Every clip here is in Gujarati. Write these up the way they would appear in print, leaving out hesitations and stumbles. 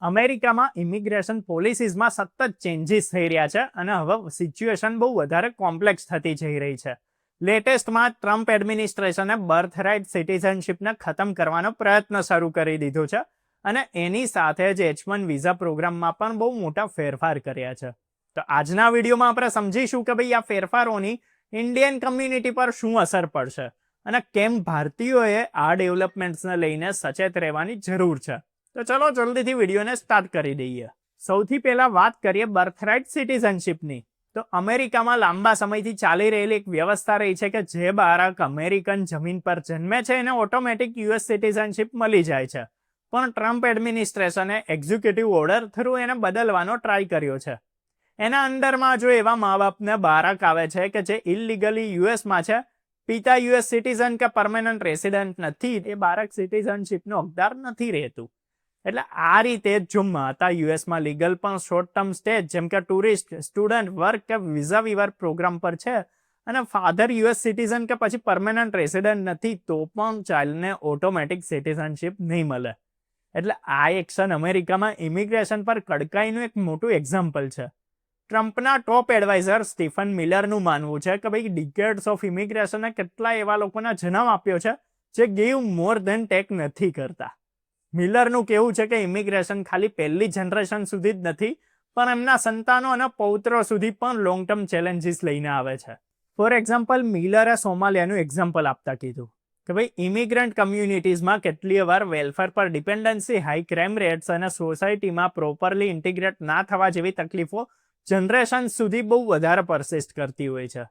અમેરિકામાં ઇમિગ્રેશન પોલિસીઝમાં સતત ચેન્જીસ થઈ રહ્યા છે અને હવે સિચ્યુએશન બહુ વધારે કોમ્પ્લેક્સ થતી જઈ રહી છે. લેટેસ્ટમાં ટ્રમ્પ એડમિનિસ્ટ્રેશને બર્થરાઇટ સિટીઝનશીપને ખતમ કરવાનો પ્રયત્ન શરૂ કરી દીધો છે અને એની સાથે જ H1 વિઝા પ્રોગ્રામમાં પણ બહુ મોટા ફેરફાર કર્યા છે. તો આજના વિડીયોમાં આપણે સમજીશું કે ભાઈ આ ફેરફારોની ઇન્ડિયન કમ્યુનિટી પર શું અસર પડશે અને કેમ ભારતીયોએ આ ડેવલપમેન્ટ્સને લઈને સચેત રહેવાની જરૂર છે. તો ચલો જલ્દીથી વિડીયોને સ્ટાર્ટ કરી દઈએ. સૌથી પહેલા વાત કરીએ બર્થરાઇટ સિટીઝનશીપની. તો અમેરિકામાં લાંબા સમયથી ચાલી રહેલી એક વ્યવસ્થા રહી છે કે જે બાળક અમેરિકન જમીન પર જન્મે છે એને ઓટોમેટિક યુએસ સિટીઝનશીપ મળી જાય છે. પણ ટ્રમ્પ એડમિનિસ્ટ્રેશને એક્ઝિક્યુટિવ ઓર્ડર થ્રુ એને બદલવાનો ટ્રાય કર્યો છે. એના અંડરમાં જો એવા મા બાપને બાળક આવે છે કે જે ઇલીગલી યુએસમાં છે, પિતા યુએસ સિટીઝન કે પરમેનન્ટ રેસિડન્ટ નથી, એ બાળક સિટીઝનશીપનો હકદાર નથી રહેતું. એટલે આ રીતે જો માતા યુએસમાં લીગલ પણ શોર્ટ ટર્મ સ્ટે જેમ કે ટુરિસ્ટ, સ્ટુડન્ટ, વર્ક કે વિઝા વિવર પ્રોગ્રામ પર છે અને ફાધર યુએસ સિટીઝન કે પછી પરમેનન્ટ રેસિડન્ટ નથી, તો પણ ચાઇલ્ડને ઓટોમેટિક સિટીઝનશીપ નહીં મળે. એટલે આ એક્શન અમેરિકામાં ઇમિગ્રેશન પર કડકાઈનું એક મોટું એક્ઝામ્પલ છે. ટ્રમ્પના ટોપ એડવાઇઝર સ્ટીફન મિલરનું માનવું છે કે ભાઈ ડિકેડ્સ ઓફ ઇમિગ્રેશને કેટલા એવા લોકોના જન્મ આપ્યો છે જે ગીવ મોર ધેન ટેક નથી કરતા. મિલરનું કહેવું છે કે ઇમિગ્રેશન ખાલી પહેલી જનરેશન સુધી જ નથી, પણ એમના સંતાનો અને પૌત્રો સુધી પણ લોંગ ટર્મ ચેલેન્જીસ લઈને આવે છે. ફોર એક્ઝામ્પલ, મિલરે સોમાલિયાનું એક્ઝામ્પલ આપતા કીધું કે ભાઈ ઇમિગ્રન્ટ કમ્યુનિટીઝમાં કેટલીય વાર વેલફેર પર ડિપેન્ડન્સી, હાઈ ક્રાઇમ રેટ્સ અને સોસાયટીમાં પ્રોપરલી ઇન્ટિગ્રેટ ના થવા જેવી તકલીફો જનરેશન સુધી બહુ વધારે પરસિસ્ટ કરતી હોય છે.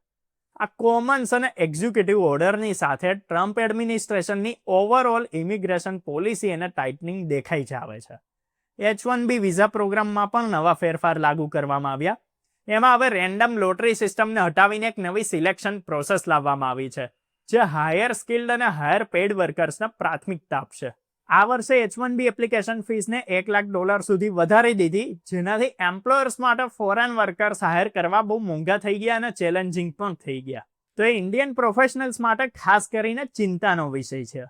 આ કોમન્સ અને એક્ઝિક્યુટિવ ઓર્ડરની સાથે ટ્રમ્પ એડમિનિસ્ટ્રેશનની ઓવરઓલ ઇમિગ્રેશન પોલિસી અને ટાઇટનિંગ દેખાઈ જ આવે છે. H1B વિઝા પ્રોગ્રામમાં પણ નવા ફેરફાર લાગુ કરવામાં આવ્યા. એમાં હવે રેન્ડમ લોટરી સિસ્ટમને હટાવીને એક નવી સિલેક્શન પ્રોસેસ લાવવામાં આવી છે, જે હાયર સ્કિલ્ડ અને હાયર પેઇડ વર્કર્સને પ્રાથમિકતા આપશે. આ વર્ષે H1B એપ્લિકેશન ફીસને $1 લાખ સુધી વધારી દીધી, જેનાથી એમ્પ્લોયર્સ માટે ફોરેન વર્કર્સ હાયર કરવા બહુ મોંઘા થઈ ગયા અને ચેલેન્જિંગ પણ થઈ ગયા. તો એ ઇન્ડિયન પ્રોફેશનલ્સ માટે ખાસ કરીને ચિંતાનો વિષય છે.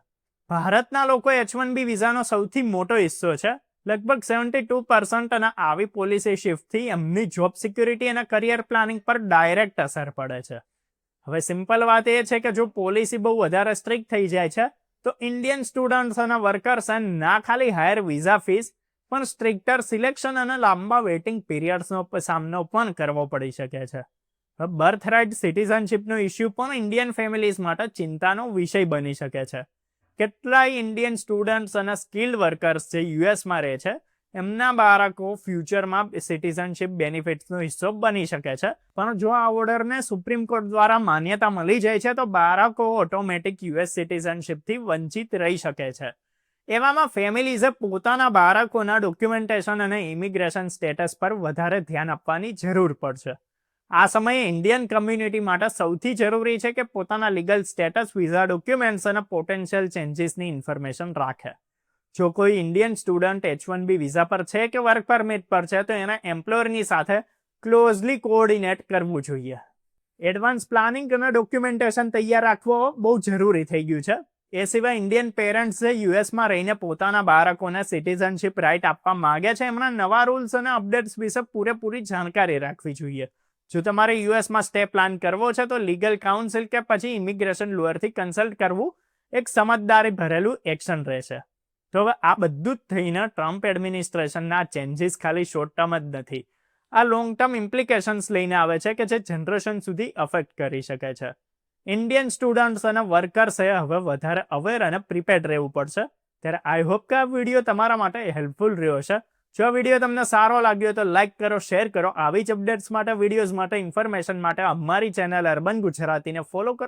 ભારતના લોકો H1B વિઝાનો સૌથી મોટો હિસ્સો છે, લગભગ 72%, અને આવી પોલિસી શિફ્ટથી એમની જોબ સિક્યુરિટી અને કરિયર પ્લાનિંગ પર ડાયરેક્ટ અસર પડે છે. હવે સિમ્પલ વાત એ છે કે જો પોલિસી બહુ વધારે સ્ટ્રિક્ટ થઈ જાય છે તો ઇન્ડિયન સ્ટુડન્ટ્સ અને વર્કર્સ ના ખાલી હાયર વિઝા ફીસ પણ સ્ટ્રિક્ટર સિલેક્શન અને લાંબા વેઇટિંગ પીરિયડ્સનો સામનો પણ કરવો પડી શકે છે. બર્થરાઇટ સિટીઝનશીપનો ઇસ્યુ પણ ઇન્ડિયન ફેમિલીઝ માટે ચિંતાનો વિષય બની શકે છે. કેટલાય ઇન્ડિયન સ્ટુડન્ટ્સ અને સ્કિલ્ડ વર્કર્સ જે યુએસમાં રહે છે, એમના બાળકો ફ્યુચરમાં સિટીઝનશીપ બેનિફિટ્સનો હિસ્સો બની શકે છે. પણ જો આ ઓર્ડરને સુપ્રીમ કોર્ટ દ્વારા માન્યતા મળી જાય છે તો બાળકો ઓટોમેટિક યુએસ સિટીઝનશીપથી વંચિત રહી શકે છે. એવામાં ફેમિલીઝે પોતાના બાળકોના ડોક્યુમેન્ટેશન અને ઇમિગ્રેશન સ્ટેટસ પર વધારે ધ્યાન આપવાની જરૂર પડશે. આ સમયે ઇન્ડિયન કમ્યુનિટી માટે સૌથી જરૂરી છે કે પોતાના લીગલ સ્ટેટસ, વિઝા ડોક્યુમેન્ટ્સ અને પોટેન્શિયલ ચેન્જીસની ઇન્ફોર્મેશન રાખે. જો કોઈ ઇન્ડિયન સ્ટુડન્ટ H1B વિઝા પર છે કે વર્ક પરમિટ પર છે તો એના એમ્પ્લોયરની સાથે ક્લોઝલી કોઓર્ડિનેટ કરવું જોઈએ. એડવાન્સ પ્લાનિંગ અને ડોક્યુમેન્ટેશન તૈયાર રાખવો બહુ જરૂરી થઈ ગયું છે. એ સિવાય ઇન્ડિયન પેરેન્ટ્સે યુએસમાં રહીને પોતાના બાળકોને સિટીઝનશીપ રાઇટ આપવા માંગે છે, એમના નવા રૂલ્સ અને અપડેટ્સ વિશે પૂરેપૂરી જાણકારી રાખવી જોઈએ. જો તમારે યુએસમાં સ્ટે પ્લાન કરવો છે તો લીગલ કાઉન્સિલ કે પછી ઇમિગ્રેશન લોયરથી કન્સલ્ટ કરવું એક સમજદારી ભરેલું એક્શન રહેશે. તો હવે આ બધું જ થઈને ટ્રમ્પ એડમિનિસ્ટ્રેશનના ચેન્જીસ ખાલી શોર્ટ ટર્મ જ નથી, આ લોંગ ટર્મ ઇમ્પ્લિકેશન્સ લઈને આવે છે કે જે જનરેશન સુધી અફેક્ટ કરી શકે છે. ઇન્ડિયન સ્ટુડન્ટ્સ અને વર્કર્સે હવે વધારે અવેર અને પ્રિપેર્ડ રહેવું પડશે. ત્યારે આઈ હોપ કે આ વિડીયો તમારા માટે હેલ્પફુલ રહ્યો છે. જો આ વિડીયો તમને સારો લાગ્યો તો લાઇક કરો, શેર કરો. આવી જ અપડેટ્સ માટે, વિડીયોઝ માટે, ઇન્ફોર્મેશન માટે અમારી ચેનલ અર્બન ગુજરાતીને ફોલો કરો.